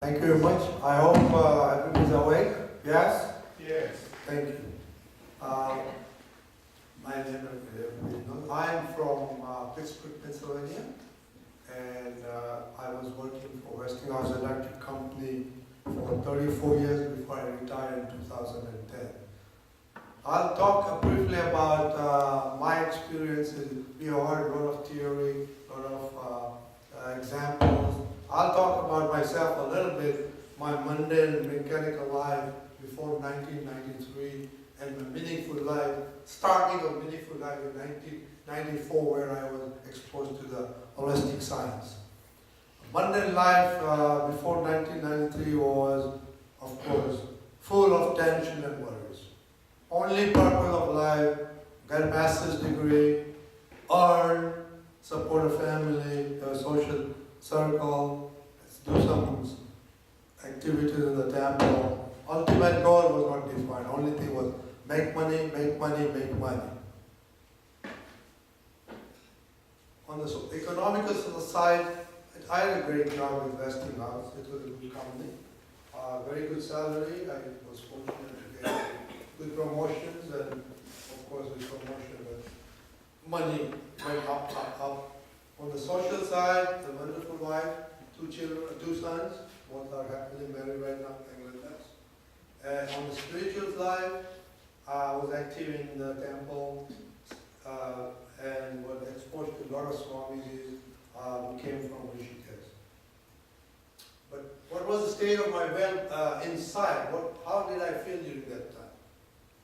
Thank you very much. I hope everybody's awake. Yes? Yes. Thank you. My name is I'm from Pittsburgh, Pennsylvania, and I was working for Westinghouse Electric Company for 34 years before I retired in 2010. I'll talk briefly about my experiences. We heard a lot of theory, a lot of examples. I'll talk about myself a little bit, my mundane mechanical life before 1993 and my meaningful life, starting of meaningful life in 1994 where I was exposed to the holistic science. Mundane life before 1993 was, of course, full of tension and worries. Only purpose of life, get a master's degree, earn, support a family, a social circle, do some activities in the temple. Ultimate goal was not defined. Only thing was make money, make money, make money. On the economical side, I had a great job with Westinghouse. It was a good company. Very good salary. I was fortunate to get good promotions, and of course with promotion, money went up. On the social side, the wonderful wife, 2 children, 2 sons, both are happily married right now, thank goodness. And on the spiritual side, I was active in the temple and was exposed to a lot of Swamijis who came from Rajnikant. But what was the state of my well inside? How did I feel during that time?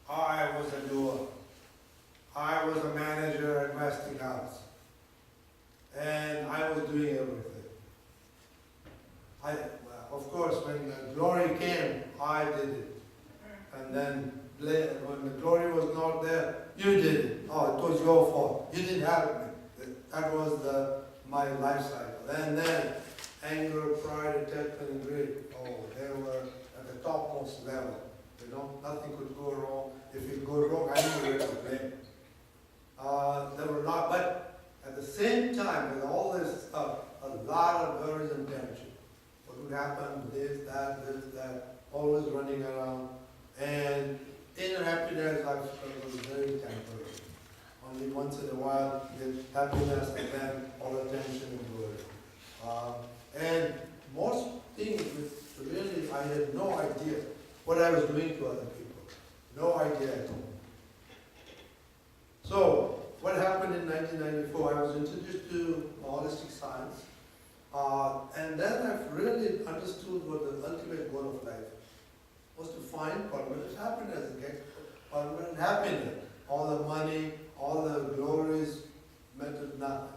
I was a doer. I was a manager at Westinghouse. And I was doing everything. Of course, when glory came, I did it. And then when the glory was not there, you did it. Oh, it was your fault. You didn't help me. That was my life cycle. And then anger, pride, attachment, and greed. Oh, they were at the topmost level. You know, nothing could go wrong. If it go wrong, I knew where to blame. There were not, but at the same time, with all this stuff, a lot of worries and tension. What would happen, this, that, always running around. And inner happiness, I felt was very temporary. Only once in a while, get happiness, and then all the tension and worry. And most things, really, I had no idea what I was doing to other people. No idea at all. So, what happened in 1994? I was introduced to holistic science, and then I really understood what the ultimate goal of life was: to find permanent happiness, get permanent happiness. All the money, all the glories mattered nothing.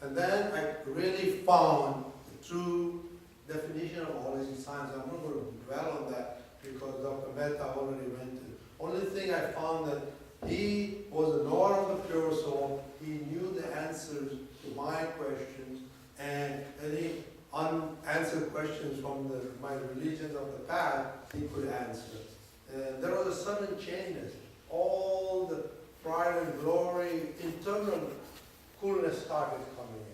And then I really found the true definition of holistic science. I'm not going to dwell on that because Dr. Mehta already went to. Only thing I found that he was a knower of the pure soul. He knew the answers to my questions and any unanswered questions from my religions of the past, he could answer. And there was a sudden changeness. All the pride and glory, internal coolness started coming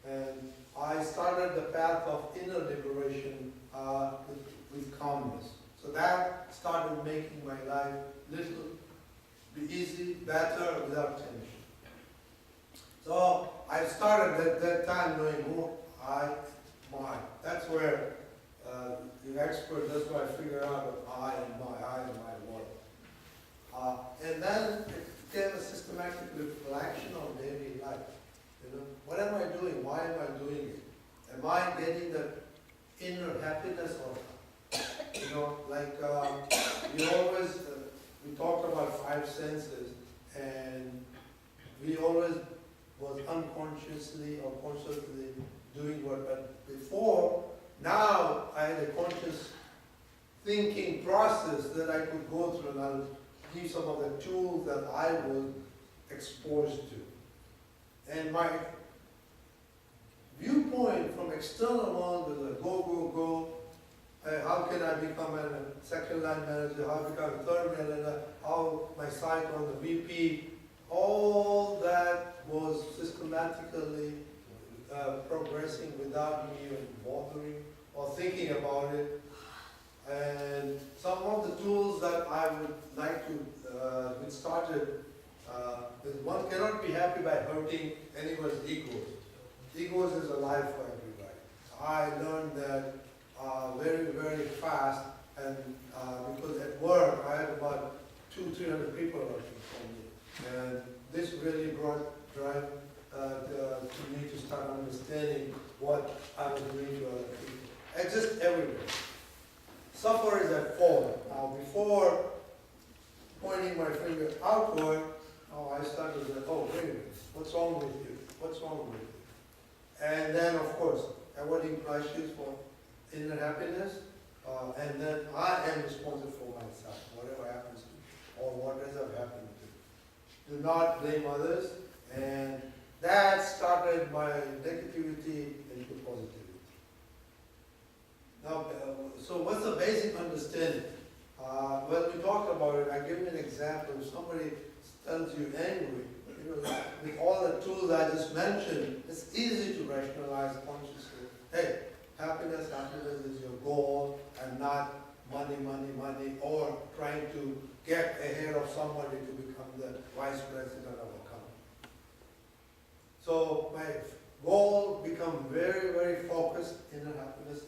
in. And I started the path of inner liberation with calmness. So that started making my life little easy, better, without tension. So I started at that time knowing who I am. That's where the expert, that's where I figured out that I am my world. And then it became a systematic reflection on daily life. You know, what am I doing? Why am I doing it? Am I getting the inner happiness or not? You know, like we talked about 5 senses, and we always was unconsciously or consciously doing what, but before, now I had a conscious thinking process that I could go through, and I'll give some of the tools that I was exposed to. And my viewpoint from external world was like, go. How can I become a second line manager? How become a third manager? How my site on the VP? All that was systematically progressing without me even bothering or thinking about it. And some of the tools that I would like to get started is one cannot be happy by hurting anyone's egos. Egos is alive for everybody. I learned that very, very fast, and because at work I had about 200-300 people working for me, and this really brought drive to me to start understanding what I was doing to other people. And just everywhere. Suffer is at fault. Now, before pointing my finger outward, I started to say, oh, wait a minute, what's wrong with you? What's wrong with you? And then, of course, avoiding crashes for inner happiness, and then I am responsible for myself, whatever happens to me, or what has happened to me. Do not blame others, and that started my negativity into positivity. Now, so what's the basic understanding? Well, we talked about it. I give you an example. If somebody tells you angry, with all the tools I just mentioned, it's easy to rationalize consciously. Hey, happiness is your goal, and not money, or trying to get ahead of somebody to become the vice president of a company. So my goal become very, very focused, inner happiness.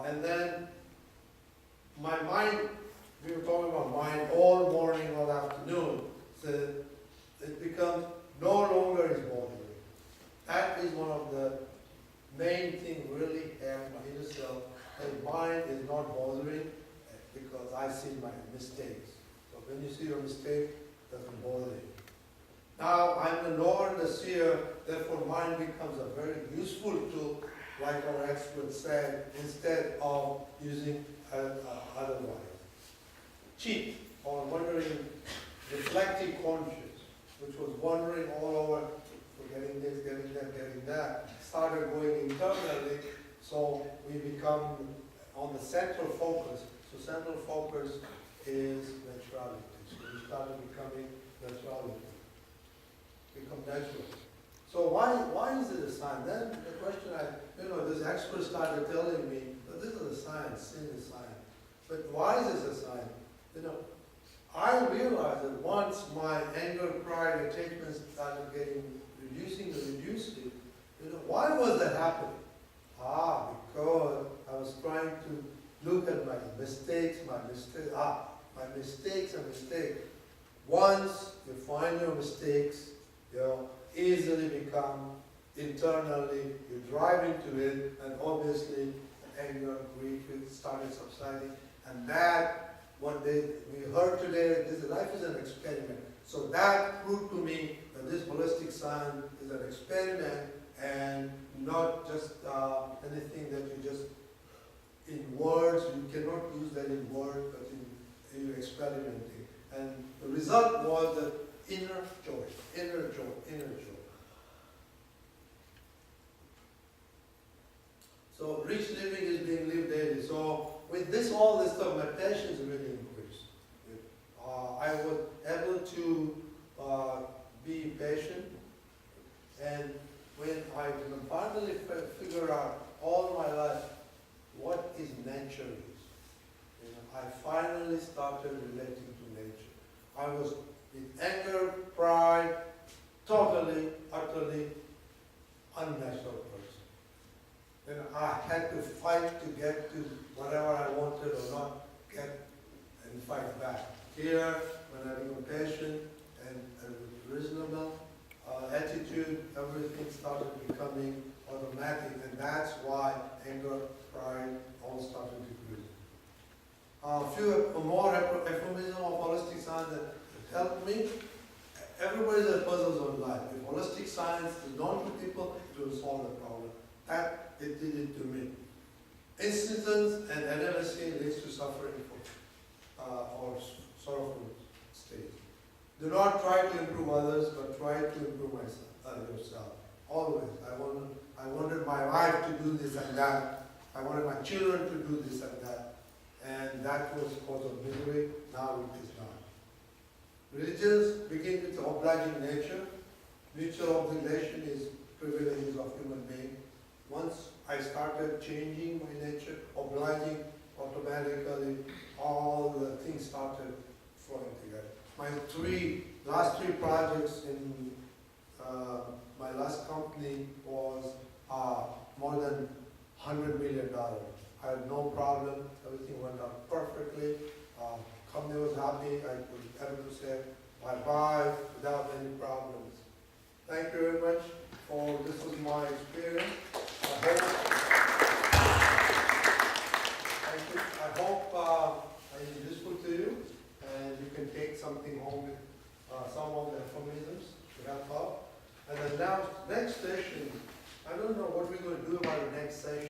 And then my mind, we were talking about mind all morning, all afternoon, so it becomes no longer is bothering. That is one of the main things really have my inner self. My mind is not bothering because I see my mistakes. So when you see your mistake, it doesn't bother you. Now I'm the knower and the seer, therefore mind becomes a very useful tool, like our expert said, instead of using otherwise. Cheat, or wandering, reflective conscious, which was wandering all over, getting this, getting that, getting that, started going internally, so we become on the central focus. So central focus is naturality. So we started becoming naturality. Become natural. So why is it a sign? Then the question this expert started telling me, that this is a sign, sin is a sign. But why is this a sign? I realized that once my anger, pride, attachment started reducing, why was that happening? Because I was trying to look at my mistakes. My mistakes are mistakes. Once you find your mistakes, easily become internally, you drive into it, and obviously anger, grief started subsiding. And that, what we heard today, this life is an experiment. So that proved to me that this holistic science is an experiment and not just anything that you just, in words, you cannot use that in words, but in experimenting. And the result was that inner joy, inner joy, inner joy. So rich living is being lived daily. So with all this stuff, my patience really increased. I was able to be patient, and when I finally figure out all my life what is nature is, I finally started relating to nature. I was with anger, pride, totally, utterly unnatural person. I had to fight to get to whatever I wanted or not get and fight back. Here, when I became patient and with reasonable attitude, everything started becoming automatic, and that's why anger, pride, all started decreasing. A few more aphorisms of holistic science that helped me. Everybody has puzzles on life. If holistic science is known to people, it will solve the problem. That it did it to me. Insistence and analysis leads to suffering or sorrowful state. Do not try to improve others, but try to improve yourself. Always. I wanted my wife to do this and that. I wanted my children to do this and that. And that was cause of misery. Now it is not. Religions begin with obliging nature. Mutual obligation is privileges of human being. once I started changing my nature, obliging, automatically all the things started flowing together. My last three projects in my last company was more than $100 million. I had no problem, everything went out perfectly. Company was happy, I was able to say bye-bye without any problems. Thank you very much this was my experience. I hope it is useful to you and you can take something home with some of the information to help out. And the next session, I don't know what we're going to do about the next session.